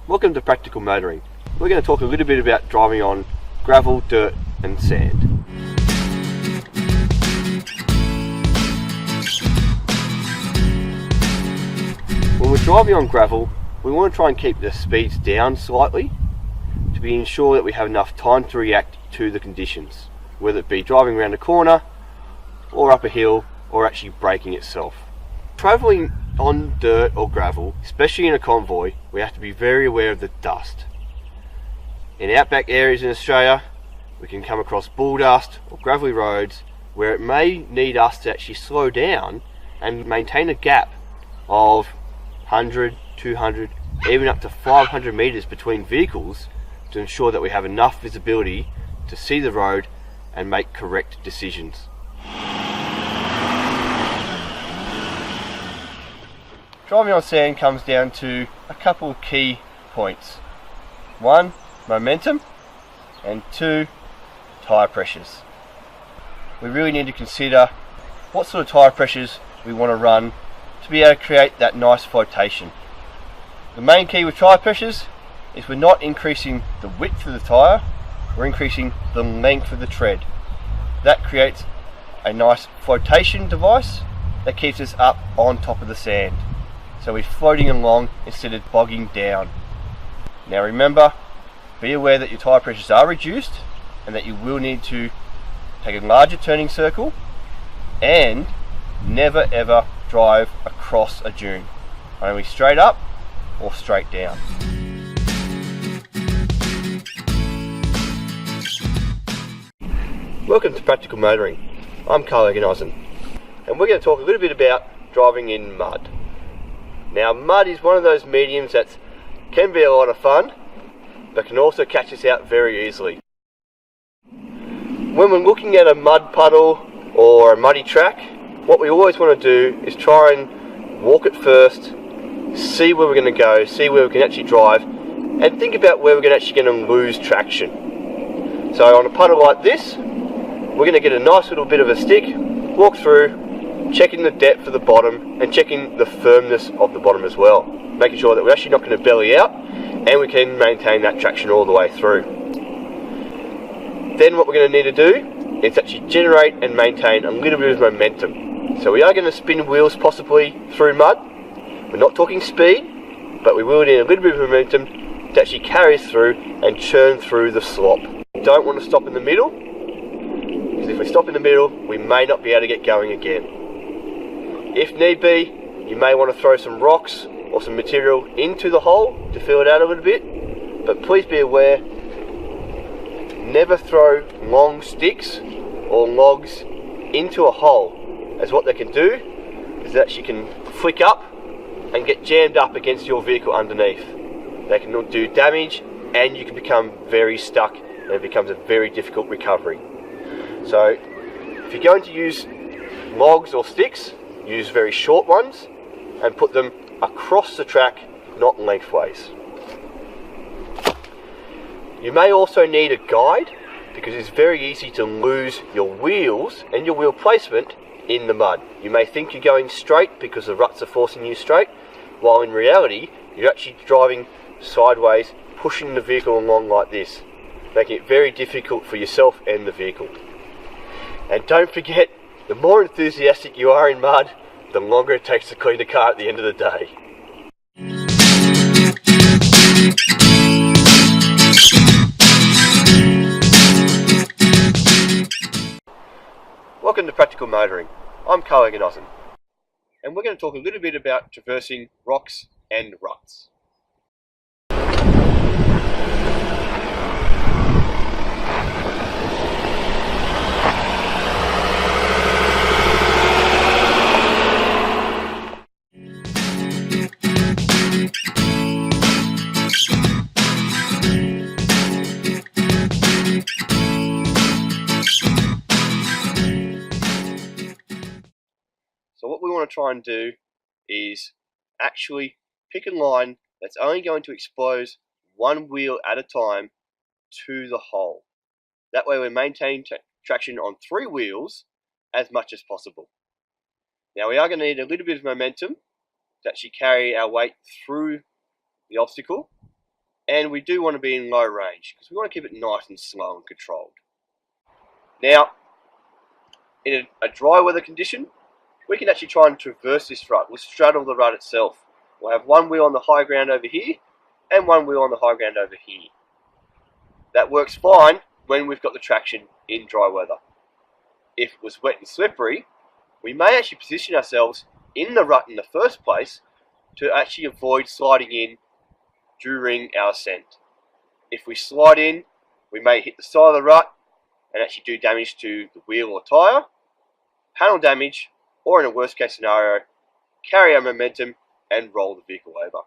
Welcome to Practical Motoring. We're going to talk a little bit about driving on gravel, dirt and sand. When we're driving on gravel, we want to try and keep the speeds down slightly to ensure that we have enough time to react to the conditions, whether it be driving around a corner or up a hill or actually braking itself. Travelling on dirt or gravel, especially in a convoy, we have to be very aware of the dust. In outback areas in Australia, we can come across bull dust or gravelly roads where it may need us to actually slow down and maintain a gap of 100, 200, even up to 500 metres between vehicles to ensure that we have enough visibility to see the road and make correct decisions. Driving on sand comes down to a couple of key points. 1, momentum, and 2, tyre pressures. We really need to consider what sort of tyre pressures we want to run to be able to create that nice flotation. The main key with tyre pressures is we're not increasing the width of the tyre, we're increasing the length of the tread. That creates a nice flotation device that keeps us up on top of the sand. So we're floating along instead of bogging down. Now remember, be aware that your tyre pressures are reduced and that you will need to take a larger turning circle and never ever drive across a dune. Only straight up or straight down. Welcome to Practical Motoring. I'm CarAdvice and we're going to talk a little bit about driving in mud. Now mud is one of those mediums that can be a lot of fun but can also catch us out very easily. When we're looking at a mud puddle or a muddy track, what we always want to do is try and walk it first, see where we're going to go, see where we can actually drive, and think about where we're actually going to lose traction. So on a puddle like this, we're going to get a nice little bit of a stick, walk through, checking the depth of the bottom and checking the firmness of the bottom as well, making sure that we're actually not going to belly out and we can maintain that traction all the way through. Then what we're going to need to do is actually generate and maintain a little bit of momentum. So we are going to spin wheels possibly through mud. We're not talking speed, but we will need a little bit of momentum to actually carry us through and churn through the slop. We don't want to stop in the middle, because if we stop in the middle, we may not be able to get going again. If need be, you may want to throw some rocks or some material into the hole to fill it out a little bit, but please be aware, never throw long sticks or logs into a hole, as what they can do is that you can flick up and get jammed up against your vehicle underneath. They can do damage and you can become very stuck and it becomes a very difficult recovery. So if you're going to use logs or sticks, use very short ones and put them across the track, not lengthways. You may also need a guide because it's very easy to lose your wheels and your wheel placement in the mud. You may think you're going straight because the ruts are forcing you straight, while in reality you're actually driving sideways, pushing the vehicle along like this, making it very difficult for yourself and the vehicle. And don't forget, the more enthusiastic you are in mud, the longer it takes to clean the car at the end of the day. Welcome to Practical Motoring. I'm CarAdvice and we're going to talk a little bit about traversing rocks and ruts. So what we want to try and do is actually pick a line that's only going to expose one wheel at a time to the hole. That way we maintain traction on 3 wheels as much as possible. Now we are going to need a little bit of momentum to actually carry our weight through the obstacle. and we do want to be in low range because we want to keep it nice and slow and controlled. Now, in a dry weather condition, we can actually try and traverse this rut. We'll straddle the rut itself. We'll have one wheel on the high ground over here and one wheel on the high ground over here. That works fine when we've got the traction in dry weather. If it was wet and slippery, we may actually position ourselves in the rut in the first place to actually avoid sliding in during our ascent. If we slide in, we may hit the side of the rut and actually do damage to the wheel or tyre, panel damage, or in a worst case scenario, carry our momentum and roll the vehicle over.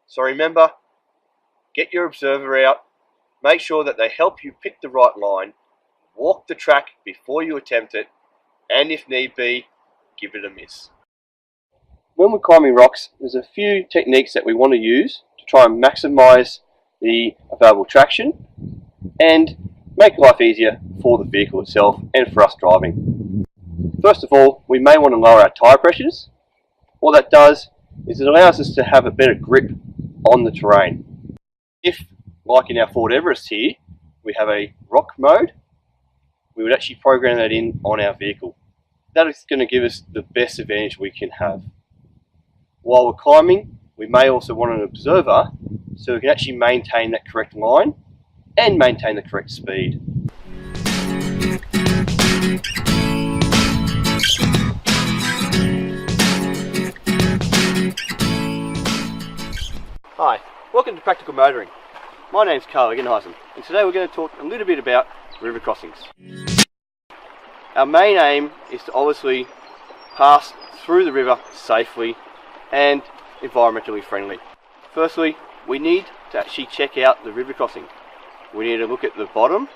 So remember, get your observer out, make sure that they help you pick the right line, walk the track before you attempt it, and if need be, give it a miss. When we're climbing rocks, there's a few techniques that we want to use to try and maximize the available traction and make life easier for the vehicle itself and for us driving. First of all, we may want to lower our tyre pressures. What that does is it allows us to have a better grip on the terrain. If, like in our Ford Everest here, we have a rock mode, we would actually program that in on our vehicle. That is going to give us the best advantage we can have. While we're climbing, we may also want an observer so we can actually maintain that correct line and maintain the correct speed. Hi, welcome to Practical Motoring. My name's Carl and today we're going to talk a little bit about river crossings. Our main aim is to obviously pass through the river safely and environmentally friendly. Firstly, we need to actually check out the river crossing. We need to look at the bottom,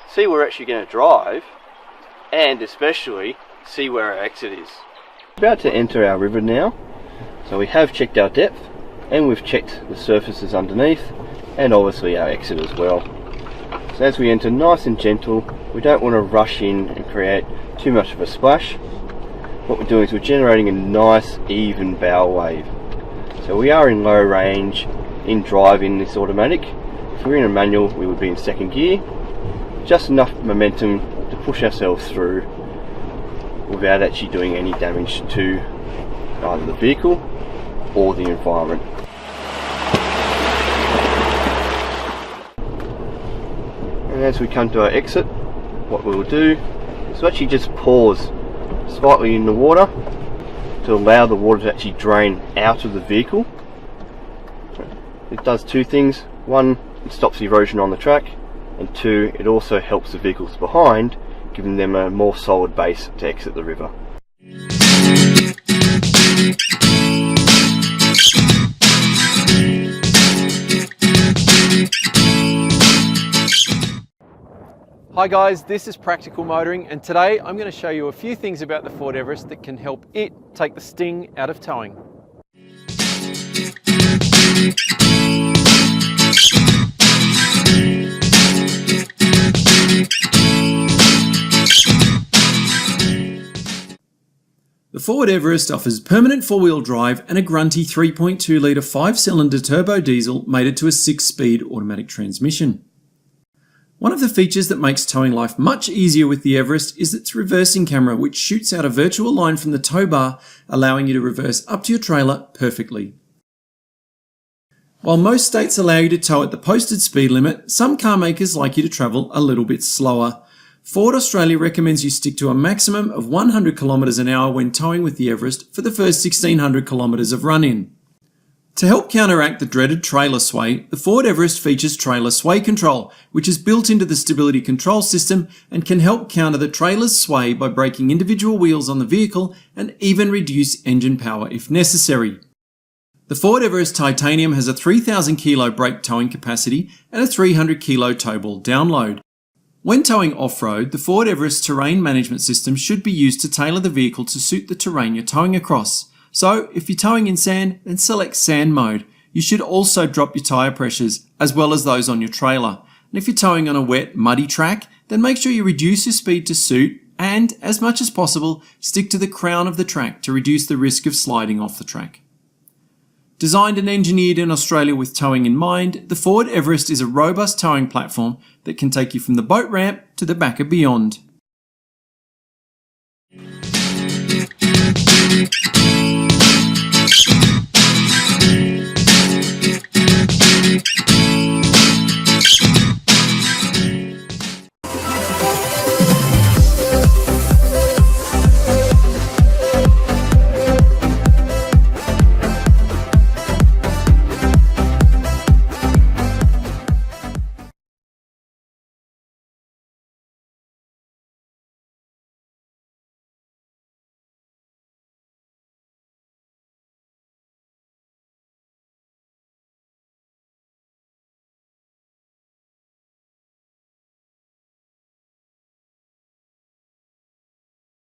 see where we're actually going to drive, and especially see where our exit is. We're about to enter our river now, so we have checked our depth and we've checked the surfaces underneath and obviously our exit as well. So as we enter nice and gentle, we don't want to rush in and create too much of a splash. What we're doing is we're generating a nice even bow wave. So we are in low range in drive in this automatic. If we're in a manual, we would be in second gear. Just enough momentum to push ourselves through without actually doing any damage to either the vehicle or the environment. And as we come to our exit, what we will do is actually just pause slightly in the water to allow the water to actually drain out of the vehicle. It does two things. One, it stops the erosion on the track, and two, it also helps the vehicles behind, giving them a more solid base to exit the river. Hi guys, this is Practical Motoring, and today I'm going to show you a few things about the Ford Everest that can help it take the sting out of towing. The Ford Everest offers permanent four-wheel drive and a grunty 3.2 litre 5-cylinder turbo diesel mated to a 6-speed automatic transmission. One of the features that makes towing life much easier with the Everest is its reversing camera, which shoots out a virtual line from the tow bar, allowing you to reverse up to your trailer perfectly. While most states allow you to tow at the posted speed limit, some car makers like you to travel a little bit slower. Ford Australia recommends you stick to a maximum of 100 km an hour when towing with the Everest for the first 1600 km of run-in. To help counteract the dreaded trailer sway, the Ford Everest features trailer sway control, which is built into the stability control system and can help counter the trailer's sway by braking individual wheels on the vehicle and even reduce engine power if necessary. The Ford Everest Titanium has a 3,000 kilo brake towing capacity and a 300 kilo tow ball download. When towing off-road, the Ford Everest terrain management system should be used to tailor the vehicle to suit the terrain you're towing across. So, if you're towing in sand, then select sand mode. You should also drop your tyre pressures, as well as those on your trailer. And if you're towing on a wet, muddy track, then make sure you reduce your speed to suit and, as much as possible, stick to the crown of the track to reduce the risk of sliding off the track. Designed and engineered in Australia with towing in mind, the Ford Everest is a robust towing platform that can take you from the boat ramp to the back and beyond.